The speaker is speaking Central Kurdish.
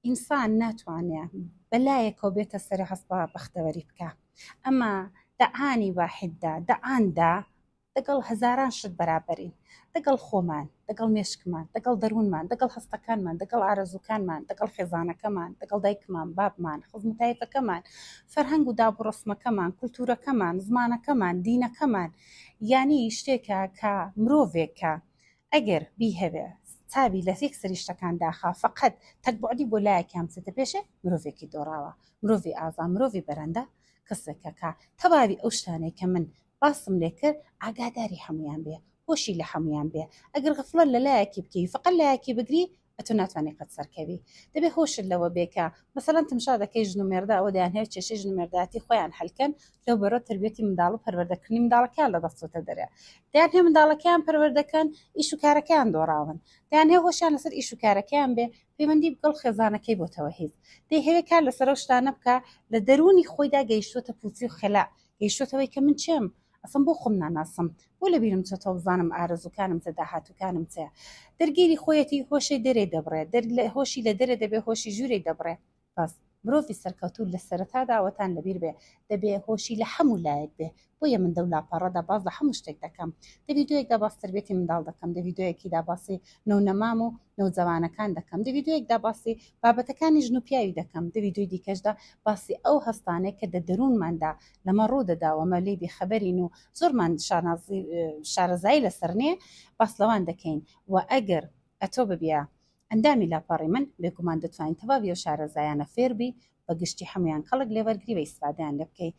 ئینسان ناتوانێت بەلایەکەوە بێتە سەری هەست بە بەختەوەری بکە. ئەمە دەعانی واحددا دەعاندا دەگەڵ هەزاران شت بەرابەرین، دەگەڵ خۆمان، دەگەڵ مێشکمان، دەگەڵ دەروونمان، دەگەڵ هەستەکانمان، دەگەڵ ئارەزووکانمان، دەگەڵ خێزانەکەمان، دەگەڵ دایکمان، بابمان، خزمەتایەکەمان، فەرهەنگ و دابڕۆسمەکەمان، کولتورەکەمان، زمانەکەمان، دینەکەمان. یانی شتێکە کە مرۆڤێکە ئەگەر بیهەوێ چاوی لە یەک سەری شتەکان داخا فقط تەکبعدی بۆ لایەکیان بچێتە پێشێ، مرۆڤێکی دۆڕاوە، مرۆڤی ئازا، مرۆڤی بەرەندە، کەسێکە کە تەواوی ئەو شتانەی کە من باسم لێ کرد ئاگاداری هەمویان بێ، هۆشی لە هەمویان بێ. ئەگەر غفلەت لە لایەکی بکەی فقط لایەکی بگری ئەتۆ ناتوانێت قەت سەرکەوی. دەبێ هۆشت لەوە بێکە مەسەڵەن تمشا دەکەی ژن و مێردا ئەوە دەیان هەیە کێشەی ژن و مێردایەتی خۆیان هەلکەن لەو بەرەو تربێتی منداڵ و پەروەردەکردنی منداڵەکەیان لە دەستۆتە دەرێ. دەیان هەیە منداڵەکەیان پەروەردەکەن ئیش و کارەکەیان دۆڕاون، دەیان هەیە هۆشیان لەسەر ئیش و کارەکەیان بێ پەیوەندی بگەڵ خێزانەکەی بۆتەوە هیچ. دەی هەوێ کار لەسەر ئەو شتانە بکە لە دەرونی خۆیدا گەیشتوتە پوچی و خەلا، گەیشتوتەوەی کە من چێم ئەسم بۆ خۆم ناناسم، بۆ لە بیرم چۆتەوە بزانم ئارەزووکانم چە داهاتووکانم چێ. دەرگیری خۆیەتی هۆشی دەرێ دەبڕێت، هۆشی لە دەرێ دەبێ هۆشی ژوورێ دەبڕێ. بەس مرۆڤی سەرکەوتوو لە سەرەتا داوەتان لەبیر بێ دەبێ هۆشی لە هەموو لایەک بێ. بۆیە من دەولاپەڕەدا باز لە هەموو شتێک دەکەم. دەڤیدۆیەکدا باس تربێتی منداڵ دەکەم، دەڤیدۆیەکیدا باسی نەونەمام و نەوجەوانەکان دەکەم، دەڤیدۆیەکدا باسی بابەتەکانی ژن و پیاوی دەکەم، دەڤیدۆی دیکەشدا باسی ئەو هەستانەیە کە دەرونماندا لەمە ڕوو دەداوەمە لێ بێخەبەرین و زۆرمان شارەزایی لەسەر نییە باس لەوان دەکەین. و ئەگەر ئەتۆ ببیە ئەندامی لاپەڕی من بێگومان دەتوانین تەواوی ئەو شارەزایانە فێربی بە گشتی هەمویان کەڵک لێوەرگری و ئیسفادەیان لێ بکەی.